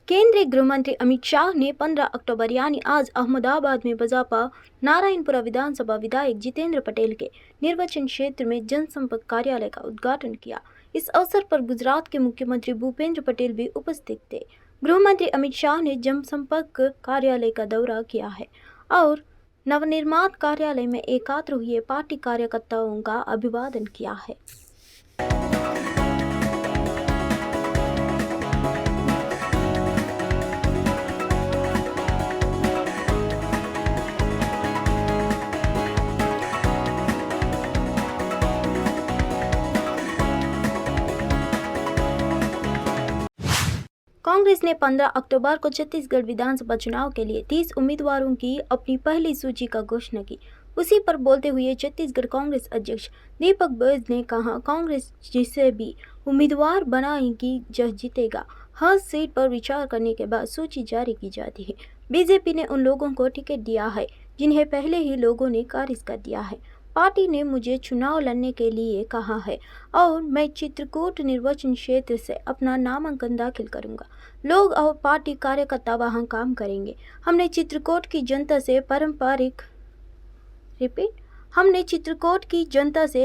केंद्रीय गृह मंत्री अमित शाह ने 15 अक्टूबर यानी आज अहमदाबाद में बजापा नारायणपुरा विधानसभा विधायक जितेंद्र पटेल के निर्वाचन क्षेत्र में जनसंपर्क कार्यालय का उद्घाटन किया। इस अवसर पर गुजरात के मुख्यमंत्री भूपेंद्र पटेल भी उपस्थित थे। गृह मंत्री अमित शाह ने जनसंपर्क कार्यालय का दौरा किया है और नवनिर्मित कार्यालय में एकत्र हुए पार्टी कार्यकर्ताओं का अभिवादन किया है। कांग्रेस ने 15 अक्टूबर को छत्तीसगढ़ विधानसभा चुनाव के लिए 30 उम्मीदवारों की अपनी पहली सूची का घोषणा की। उसी पर बोलते हुए छत्तीसगढ़ कांग्रेस अध्यक्ष दीपक बैज ने कहा, कांग्रेस जिसे भी उम्मीदवार बनाएगी वह जीतेगा। हर सीट पर विचार करने के बाद सूची जारी की जाती है। बीजेपी ने उन लोगों को टिकट दिया है जिन्हें पहले ही लोगों ने खारिज कर दिया है। पार्टी ने मुझे चुनाव लड़ने के लिए कहा है और मैं चित्रकूट निर्वाचन क्षेत्र से अपना नामांकन दाखिल करूंगा। लोग और पार्टी कार्यकर्ता वहां काम करेंगे। हमने चित्रकूट की जनता से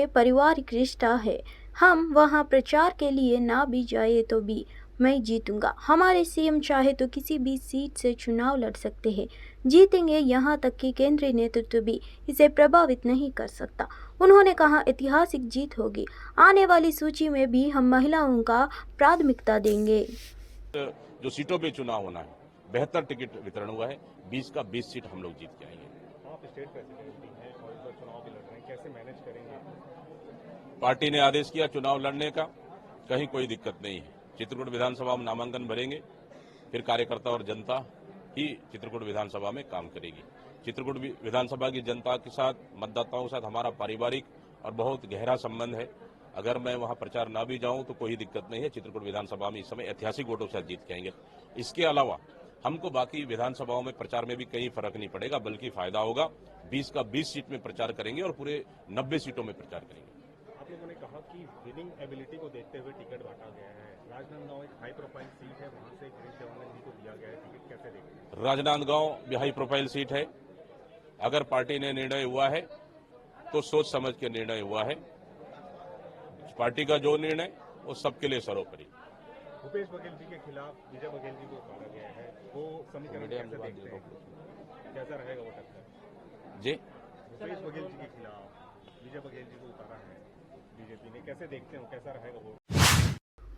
पारिवारिक रिश्ता है। हम वहां प्रचार के लिए ना भी जाए तो भी मैं जीतूंगा। हमारे सीएम चाहे तो किसी भी सीट से चुनाव लड़ सकते हैं, जीतेंगे। यहाँ तक कि केंद्रीय नेतृत्व भी इसे प्रभावित नहीं कर सकता। उन्होंने कहा, ऐतिहासिक जीत होगी। आने वाली सूची में भी हम महिलाओं का प्राथमिकता देंगे। जो सीटों पे चुनाव होना है, 72 टिकट वितरण हुआ है। 20 का 20 सीट हम लोग जीत के आएंगे। आप स्टेट प्रेसिडेंट भी हैं और इस बार चुनाव भी लड़ रहे हैं, कैसे मैनेज करेंगे? पार्टी ने आदेश किया चुनाव लड़ने का, कहीं कोई दिक्कत नहीं है। चित्रकूट विधानसभा में नामांकन भरेंगे, फिर कार्यकर्ता और जनता ही चित्रकूट विधानसभा में काम करेगी। चित्रकूट विधानसभा की जनता के साथ, मतदाताओं के साथ हमारा पारिवारिक और बहुत गहरा संबंध है। अगर मैं वहां प्रचार ना भी जाऊं तो कोई दिक्कत नहीं है। चित्रकूट विधानसभा में इस समय ऐतिहासिक वोटों से जीत के आएंगे। इसके अलावा हमको बाकी विधानसभाओं में प्रचार में भी कहीं फर्क नहीं पड़ेगा, बल्कि फायदा होगा। 20 का 20 सीट में प्रचार करेंगे और पूरे 90 सीटों में प्रचार करेंगे। आप लोगों ने कहा कि विनिंग एबिलिटी को देखते हुए टिकट बांटा गया है। राजनांदगांव एक हाई प्रोफाइल सीट है, वहां से गिरीश देवानंद जी को दिया गया है टिकट, कैसे देखते हैं? राजनांदगांव भी हाई प्रोफाइल सीट है। अगर पार्टी ने निर्णय हुआ है तो सोच समझ के निर्णय हुआ है। पार्टी का जो निर्णय वो सबके लिए सर्वोपरि। भूपेश बघेल जी के खिलाफ विजय बघेल जी को उतारा गया है, वो समीकरण कैसे देखते हैं? कैसा रहेगा वो टक्कर? जी, भूपेश बघेल जी के खिलाफ विजय बघेल जी को उतारा है बीजेपी ने, कैसे देखते हैं, कैसा रहेगा वो?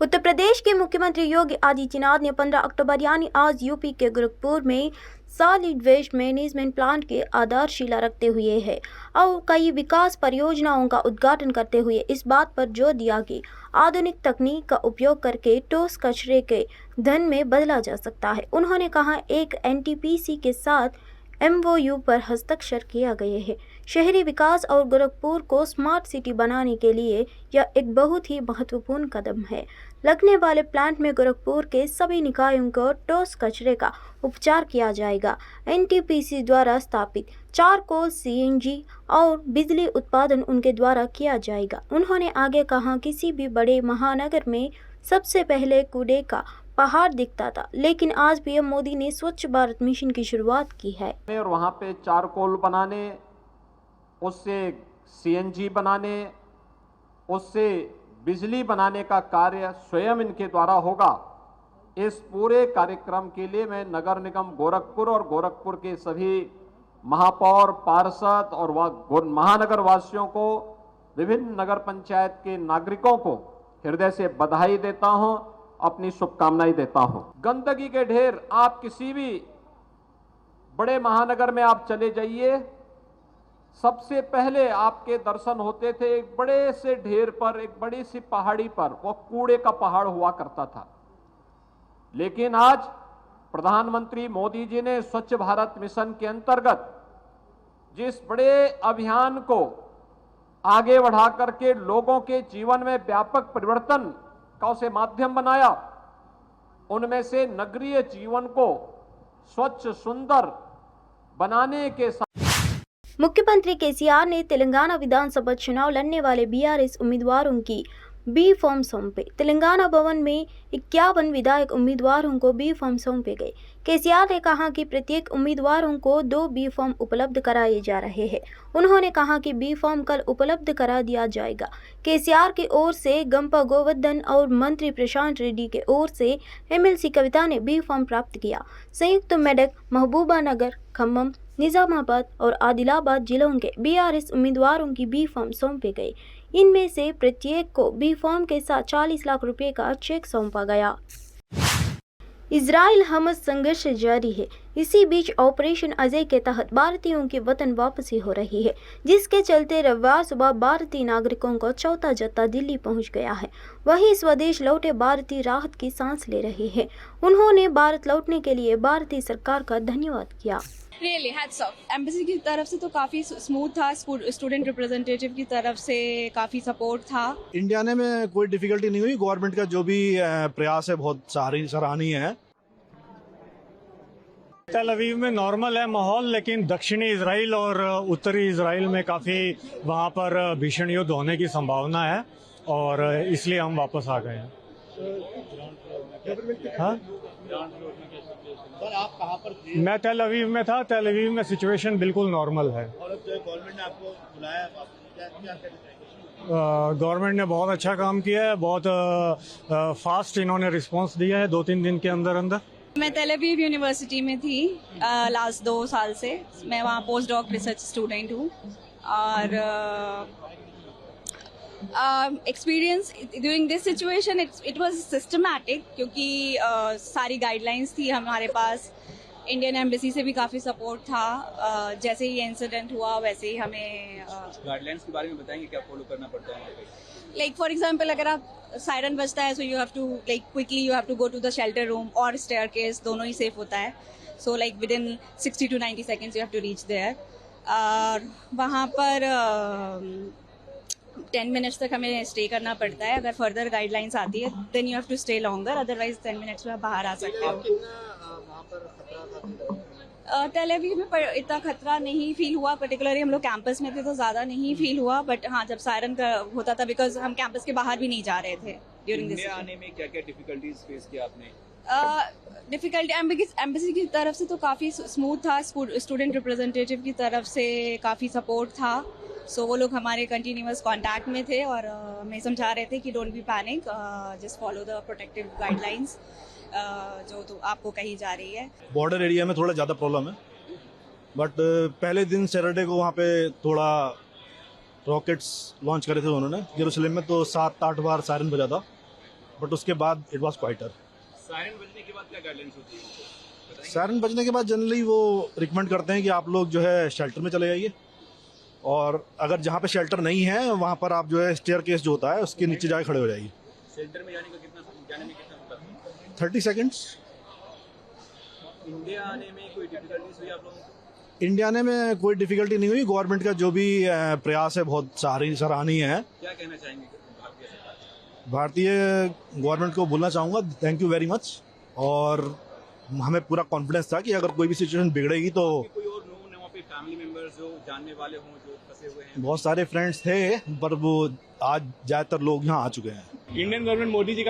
उत्तर प्रदेश के मुख्यमंत्री योगी आदित्यनाथ ने 15 अक्टूबर यानी आज यूपी के गोरखपुर में सॉलिड वेस्ट मैनेजमेंट प्लांट की आधारशिला रखते हुए है और कई विकास परियोजनाओं का उद्घाटन करते हुए इस बात पर जोर दिया कि आधुनिक तकनीक का उपयोग करके ठोस कचरे के धन में बदला जा सकता है। उन्होंने कहा, एक एनटीपीसी के साथ MOU पर हस्ताक्षर किया गए हैं। शहरी विकास और गोरखपुर को स्मार्ट सिटी बनाने के लिए यह एक बहुत ही महत्वपूर्ण कदम है। लगने वाले प्लांट में गोरखपुर के सभी निकायों को ठोस कचरे का उपचार किया जाएगा। NTPC द्वारा स्थापित चारकोल CNG और बिजली उत्पादन उनके द्वारा किया जाएगा। उन्होंने आगे कहा, किसी भी बड़े महानगर में सबसे पहले कूड़े का पहाड़ दिखता था, लेकिन आज PM मोदी ने स्वच्छ भारत मिशन की शुरुआत की है और वहाँ पे चारकोल बनाने, उससे CNG बनाने, उससे बिजली बनाने का कार्य स्वयं इनके द्वारा होगा। इस पूरे कार्यक्रम के लिए मैं नगर निगम गोरखपुर और गोरखपुर के सभी महापौर, पार्षद और महानगर वासियों को, विभिन्न नगर पंचायत के नागरिकों को हृदय से बधाई देता हूं, अपनी शुभकामनाएं देता हूं। गंदगी के ढेर, आप किसी भी बड़े महानगर में आप चले जाइए, सबसे पहले आपके दर्शन होते थे एक बड़े से ढेर पर, एक बड़ी सी पहाड़ी पर, वो कूड़े का पहाड़ हुआ करता था। लेकिन आज प्रधानमंत्री मोदी जी ने स्वच्छ भारत मिशन के अंतर्गत जिस बड़े अभियान को आगे बढ़ा करके लोगों के जीवन में व्यापक परिवर्तन का उसे माध्यम बनाया, उनमें से नगरीय जीवन को स्वच्छ सुंदर बनाने के साथ मुख्यमंत्री KCR ने तेलंगाना विधानसभा चुनाव लड़ने वाले BRS उम्मीदवारों की बी फॉर्म सौंपे। तेलंगाना भवन में 51 विधायक उम्मीदवारों को बी फॉर्म सौंपे गए। केसीआर ने कहा कि प्रत्येक उम्मीदवारों को 2 बी फॉर्म उपलब्ध कराए जा रहे हैं। उन्होंने कहा कि बी फॉर्म कल उपलब्ध करा दिया जाएगा। केसीआर की ओर से गंपा गोवर्धन और मंत्री प्रशांत रेड्डी के ओर से एमएलसी कविता ने बी फॉर्म प्राप्त किया। संयुक्त मेडक महबूबा नगर, खम्मम, निजामाबाद और आदिलाबाद जिलों के बीआरएस उम्मीदवारों की बी फॉर्म सौंपे गए। इनमें से प्रत्येक को बी फॉर्म के साथ 40 लाख रुपए का चेक सौंपा गया। इजराइल हमास संघर्ष जारी है। इसी बीच ऑपरेशन अजय के तहत भारतीयों की वतन वापसी हो रही है, जिसके चलते रविवार सुबह भारतीय नागरिकों का चौथा जत्था दिल्ली पहुंच गया है। वहीं स्वदेश लौटे भारतीय राहत की सांस ले रहे हैं। उन्होंने भारत लौटने के लिए भारतीय सरकार का धन्यवाद किया। Really hats off. एम्बेसी की तरफ से तो काफ़ी स्मूथ था, स्टूडेंट रिप्रेजेंटेटिव की तरफ से काफ़ी सपोर्ट था। इंडिया आने में कोई डिफिकल्टी नहीं हुई। गवर्नमेंट का जो भी प्रयास है बहुत सराहनीय है। तेल अवीव में नॉर्मल है माहौल, लेकिन दक्षिणी इजराइल और उत्तरी इजराइल में काफ़ी वहाँ पर भीषण युद्ध होने की संभावना है और इसलिए हम वापस आ गए हैं। हाँ? आप कहाँ पर थे? मैं तेल अवीव में था। तेल अवीव में सिचुएशन बिल्कुल नॉर्मल है। और जो गवर्नमेंट ने आपको बुलाया, क्या कहना चाहिए? गवर्नमेंट ने बहुत अच्छा काम किया है, बहुत फास्ट इन्होंने रिस्पांस दिया है 2-3 दिन के अंदर अंदर। मैं तेल अवीव यूनिवर्सिटी में थी लास्ट 2 साल से। मैं वहाँ पोस्ट डॉक रिसर्च स्टूडेंट हूँ और experience during this situation it was systematic, क्योंकि सारी गाइडलाइंस थी हमारे पास। इंडियन एम्बेसी से भी काफ़ी सपोर्ट था। जैसे ही इंसिडेंट हुआ वैसे ही हमें गाइडलाइंस के बारे में बताएंगे क्या फॉलो करना पड़ता है? लाइक फॉर एग्जांपल, अगर आप सायरन बजता है so you have to like quickly you have to go to the shelter room और स्टेयरकेस, दोनों ही सेफ होता है। So like within 60 to 90 seconds you have to reach there. और वहाँ पर 10 मिनट्स तक हमें स्टे करना पड़ता है। अगर फर्दर गाइडलाइंस आती है then you have to stay longer, otherwise 10 minutes में आप बाहर आ सकते हो। तेल अवीव में इतना खतरा नहीं फील हुआ। पर्टिकुलरली हम लोग कैंपस में थे तो ज़्यादा नहीं फील हुआ, बट हाँ जब सायरन का होता था, बिकॉज हम कैंपस के बाहर भी नहीं जा रहे थे ड्यूरिंग दिस। इंडिया आने में क्या क्या डिफिकल्टीज फेस किया आपने? डिफिकल्टी एम्बेसी की तरफ से तो काफ़ी स्मूथ था, स्टूडेंट रिप्रेजेंटेटिव की तरफ से काफ़ी सपोर्ट था। सो वो लोग हमारे कंटिन्यूअस कांटेक्ट में थे और हमें समझा रहे थे कि don't be panic, just follow the protective guidelines जो तो आपको कही जा रही है। बॉर्डर एरिया में थोड़ा ज़्यादा प्रॉब्लम है, बट पहले दिन सैटरडे को वहाँ पे थोड़ा रॉकेट्स लॉन्च करे थे उन्होंने। यरूशलेम में तो 7-8 बार सायरन बजा था, बट उसके बाद इट वाज क्वाइटर। सायरन बजने के बाद क्या गाइडलाइंस होती है? सायरन बजने के बाद जनरली वो रिकमेंड करते हैं कि आप लोग जो है शेल्टर में चले जाइए, और अगर जहाँ पे शेल्टर नहीं है वहाँ पर आप जो है स्टेयरकेस जो होता है उसके नीचे जाके खड़े हो जाइए। शेल्टर में जाने में कितना होता है? 30 सेकेंड्स। इंडिया आने में कोई डिफिकल्टीज हुई आप लोगों को? इंडिया आने में कोई डिफिकल्टी नहीं हुई। गवर्नमेंट का जो भी प्रयास है बहुत सराहनीय है। क्या कहना चाहेंगे भारतीय सरकार? भारतीय गवर्नमेंट को बोलना चाहूँगा थैंक यू वेरी मच, और हमें पूरा कॉन्फिडेंस था कि अगर कोई भी सिचुएशन बिगड़ेगी तो कोई और लोग वहाँ पे फैमिली मेंबर्स जो जानने वाले हों जो फंसे हुए हैं? बहुत सारे फ्रेंड्स थे, पर वो आज ज़्यादातर लोग यहाँ आ चुके हैं। Indian government Modi ji